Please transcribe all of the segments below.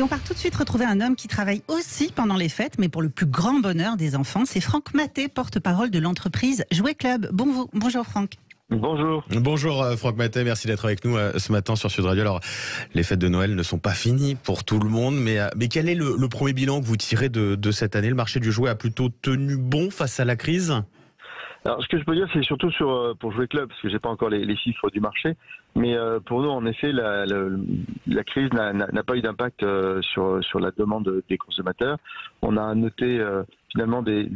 Et on part tout de suite retrouver un homme qui travaille aussi pendant les fêtes, mais pour le plus grand bonheur des enfants. C'est Franck Maté, porte-parole de l'entreprise Jouet Club. Bonjour Franck. Bonjour. Bonjour Franck Maté, merci d'être avec nous ce matin sur Sud Radio. Alors, les fêtes de Noël ne sont pas finies pour tout le monde, mais quel est le premier bilan que vous tirez de cette année? Le marché du jouet a plutôt tenu bon face à la crise? Alors, ce que je peux dire, c'est surtout pour Jouet Club, parce que j'ai pas encore les chiffres du marché, mais pour nous, en effet, la crise n'a pas eu d'impact sur la demande des consommateurs. On a noté finalement des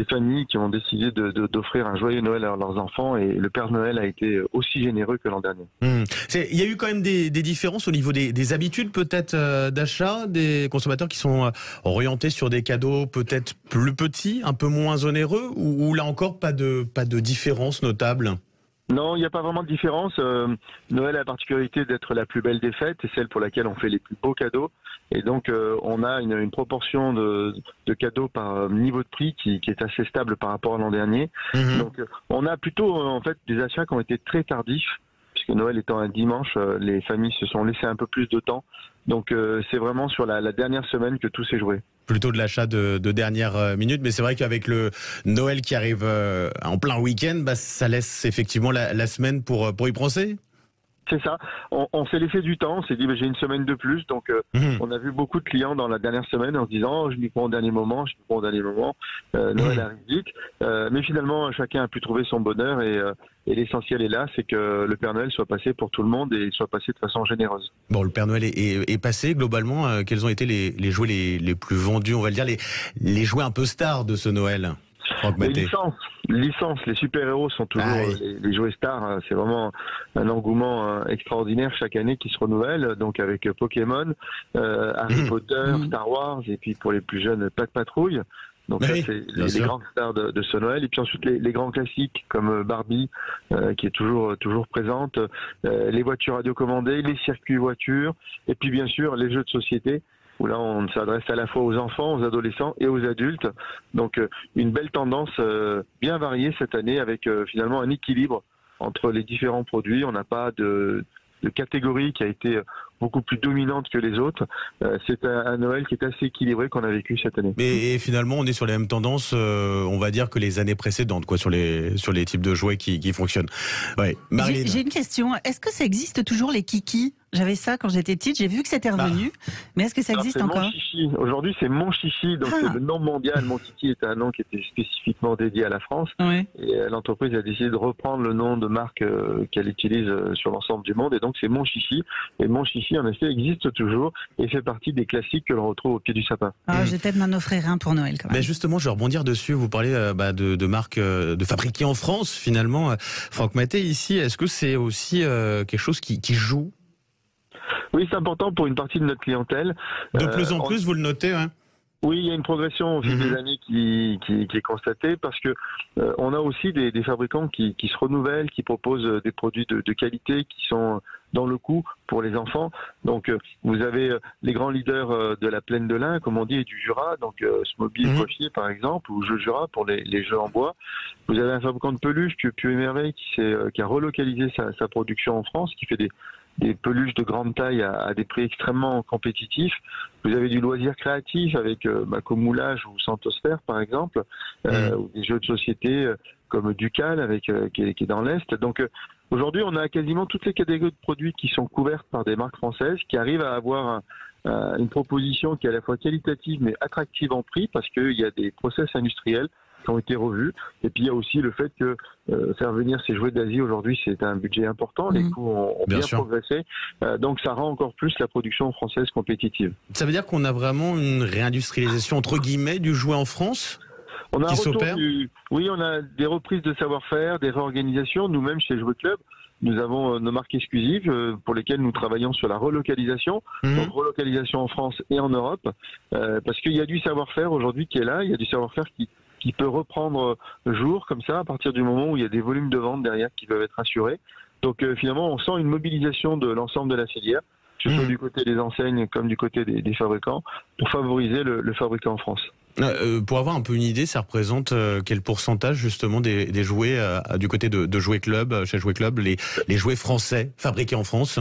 familles qui ont décidé d'offrir un joyeux Noël à leurs enfants, et le Père Noël a été aussi généreux que l'an dernier. Il y a eu quand même des différences au niveau des habitudes peut-être d'achat des consommateurs qui sont orientés sur des cadeaux peut-être plus petits, un peu moins onéreux, ou là encore pas de différence notable? Non, il n'y a pas vraiment de différence. Noël a la particularité d'être la plus belle des fêtes, et celle pour laquelle on fait les plus beaux cadeaux. Et donc, on a une proportion de cadeaux par niveau de prix qui est assez stable par rapport à l'an dernier. Donc, on a plutôt en fait des achats qui ont été très tardifs, puisque Noël étant un dimanche, les familles se sont laissées un peu plus de temps. Donc, c'est vraiment sur la dernière semaine que tout s'est joué. Plutôt de l'achat de dernière minute, mais c'est vrai qu'avec le Noël qui arrive en plein week-end, ça laisse effectivement la semaine pour y penser. C'est ça. On s'est laissé du temps. On s'est dit, j'ai une semaine de plus. Donc, on a vu beaucoup de clients dans la dernière semaine en se disant, je m'y prends au dernier moment, Noël arrive vite. Mais finalement, chacun a pu trouver son bonheur, et l'essentiel est là, c'est que le Père Noël soit passé pour tout le monde et soit passé de façon généreuse. Bon, le Père Noël est passé. Globalement, quels ont été les jouets les plus vendus, on va le dire, les jouets un peu stars de ce Noël? Les licences, les super-héros sont toujours les jouets stars. C'est vraiment un engouement extraordinaire chaque année qui se renouvelle. Donc avec Pokémon, Harry Potter, Star Wars, et puis pour les plus jeunes, Pat' Patrouille. Donc ça, c'est les grandes stars de ce Noël. Et puis ensuite les grands classiques comme Barbie, qui est toujours présente, les voitures radiocommandées, les circuits voitures, et puis bien sûr les jeux de société, où là on s'adresse à la fois aux enfants, aux adolescents et aux adultes. Donc une belle tendance bien variée cette année, avec finalement un équilibre entre les différents produits. On n'a pas de catégorie qui a été beaucoup plus dominante que les autres. C'est un Noël qui est assez équilibré qu'on a vécu cette année. Et finalement, on est sur les mêmes tendances, on va dire, que les années précédentes, quoi, sur les types de jouets qui fonctionnent. Ouais. J'ai une question. Est-ce que ça existe toujours, les kikis? J'avais ça quand j'étais petite, j'ai vu que c'était revenu, mais est-ce que ça existe encore? Mon Chichi. Aujourd'hui, c'est Mon Chichi, donc le nom mondial. Mon Kiki est un nom qui était spécifiquement dédié à la France, et l'entreprise a décidé de reprendre le nom de marque qu'elle utilise sur l'ensemble du monde, et donc c'est Mon Chichi. Et Mon Chichi, en effet, existe toujours et fait partie des classiques que l'on retrouve au pied du sapin. Je vais peut-être m'en offrir un pour Noël quand même. Mais justement, je vais rebondir dessus. Vous parlez de marques de fabriquées en France, finalement. Franck Maté, ici, est-ce que c'est aussi quelque chose qui joue? Oui, c'est important pour une partie de notre clientèle. De plus en plus, vous le notez, hein? Oui, il y a une progression au fil des années qui est constatée, parce que on a aussi des fabricants qui se renouvellent, qui proposent des produits de qualité qui sont dans le coup pour les enfants. Donc vous avez les grands leaders de la plaine de l'Ain, comme on dit, et du Jura, donc Smobile Coiffier par exemple, ou Jeux Jura pour les jeux en bois. Vous avez un fabricant de peluches, Piu et Merveille, qui a relocalisé sa production en France, qui fait des peluches de grande taille à des prix extrêmement compétitifs. Vous avez du loisir créatif avec Comoulage ou Santosphère par exemple, ou des jeux de société comme Ducal qui est dans l'Est. Donc aujourd'hui, on a quasiment toutes les catégories de produits qui sont couvertes par des marques françaises, qui arrivent à avoir une proposition qui est à la fois qualitative mais attractive en prix, parce qu'il y a des process industriels qui ont été revus. Et puis il y a aussi le fait que faire venir ces jouets d'Asie aujourd'hui, c'est un budget important. Les coûts ont bien progressé. Donc ça rend encore plus la production française compétitive. Ça veut dire qu'on a vraiment une réindustrialisation entre guillemets du jouet en France? On a un retour Oui, on a des reprises de savoir-faire, des réorganisations. Nous-mêmes, chez Jouet Club, nous avons nos marques exclusives pour lesquelles nous travaillons sur la relocalisation. Donc relocalisation en France et en Europe. Parce qu'il y a du savoir-faire aujourd'hui qui est là. Il y a du savoir-faire qui peut reprendre jour comme ça, à partir du moment où il y a des volumes de vente derrière qui peuvent être assurés. Donc finalement, on sent une mobilisation de l'ensemble de la filière, que ce soit du côté des enseignes comme du côté des fabricants, pour favoriser le fabriqué en France. Pour avoir un peu une idée, ça représente quel pourcentage justement des jouets du côté de Jouet Club, chez Jouet Club, les jouets français fabriqués en France?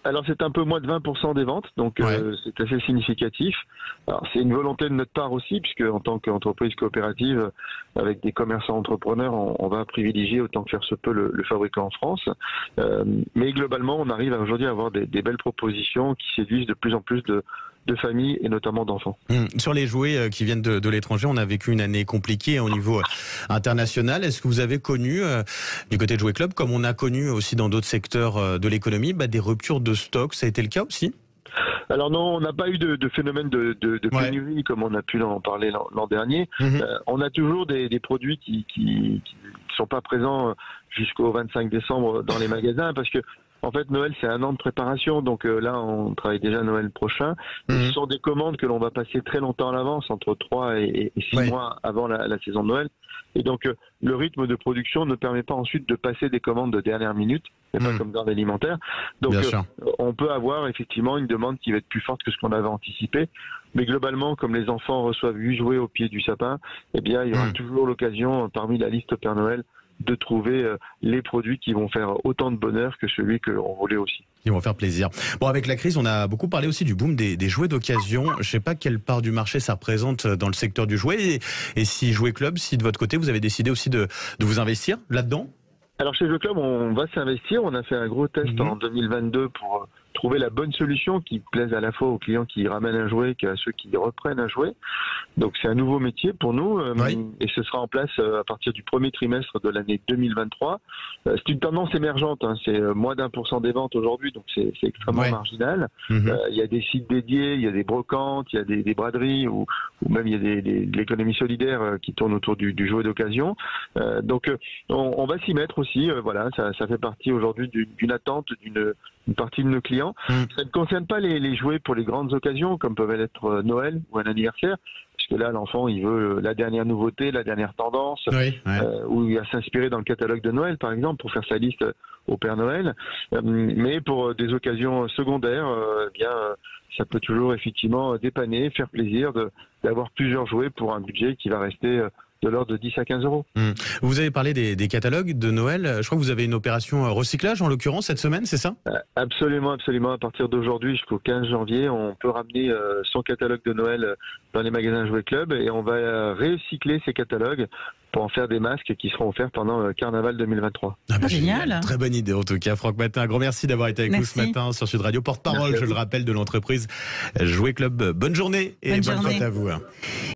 Alors c'est un peu moins de 20% des ventes, donc c'est assez significatif. Alors c'est une volonté de notre part aussi, puisque en tant qu'entreprise coopérative, avec des commerçants entrepreneurs, on va privilégier autant que faire se peut le fabricant en France. Mais globalement, on arrive aujourd'hui à avoir des belles propositions qui séduisent de plus en plus de familles et notamment d'enfants. Sur les jouets qui viennent de l'étranger, on a vécu une année compliquée au niveau international. Est-ce que vous avez connu, du côté de Jouet Club, comme on a connu aussi dans d'autres secteurs de l'économie, des ruptures de stock? Ça a été le cas aussi? Alors non, on n'a pas eu de phénomène de pénurie comme on a pu en parler l'an dernier. On a toujours des produits qui sont pas présents jusqu'au 25 décembre dans les magasins, parce que en fait, Noël, c'est un an de préparation, donc là, on travaille déjà Noël prochain. Ce sont des commandes que l'on va passer très longtemps à l'avance, entre 3 et 6 mois avant la saison de Noël. Et donc, le rythme de production ne permet pas ensuite de passer des commandes de dernière minute, c'est pas comme dans l'alimentaire. Donc, on peut avoir effectivement une demande qui va être plus forte que ce qu'on avait anticipé. Mais globalement, comme les enfants reçoivent 8 jouets au pied du sapin, eh bien, il y aura toujours l'occasion, parmi la liste Père Noël, de trouver les produits qui vont faire autant de bonheur que celui qu'on voulait aussi. Ils vont faire plaisir. Bon, avec la crise, on a beaucoup parlé aussi du boom des jouets d'occasion. Je ne sais pas quelle part du marché ça représente dans le secteur du jouet. Et si Jouet Club, si de votre côté, vous avez décidé aussi de vous investir là-dedans? Alors chez Jouet Club, on va s'investir. On a fait un gros test en 2022 pour trouver la bonne solution qui plaise à la fois aux clients qui ramènent un jouet qu'à ceux qui reprennent un jouet. Donc c'est un nouveau métier pour nous et ce sera en place à partir du premier trimestre de l'année 2023. C'est une tendance émergente, c'est moins d'1% des ventes aujourd'hui, donc c'est extrêmement marginal. Il y a des sites dédiés, il y a des brocantes, il y a des braderies ou même il y a de l'économie solidaire qui tourne autour du jouet d'occasion. Donc on va s'y mettre aussi. Voilà, ça fait partie aujourd'hui d'une attente d'une partie de nos clients. Ça ne concerne pas les jouets pour les grandes occasions, comme peuvent être Noël ou un anniversaire, puisque là, l'enfant, il veut la dernière nouveauté, la dernière tendance, ou il va s'inspirer dans le catalogue de Noël, par exemple, pour faire sa liste au Père Noël. Mais pour des occasions secondaires, ça peut toujours effectivement dépanner, faire plaisir d'avoir plusieurs jouets pour un budget qui va rester de l'ordre de 10 à 15 euros. Vous avez parlé des catalogues de Noël. Je crois que vous avez une opération recyclage, en l'occurrence, cette semaine, c'est ça? Absolument, absolument. À partir d'aujourd'hui jusqu'au 15 janvier, on peut ramener son catalogue de Noël dans les magasins Jouet Club et on va recycler ces catalogues pour en faire des masques qui seront offerts pendant le Carnaval 2023. Génial. Très bonne idée en tout cas. Franck Matin, un grand merci d'avoir été avec nous ce matin sur Sud Radio. Porte-parole, je le rappelle, de l'entreprise Jouet Club. Bonne journée et bonne fête à vous.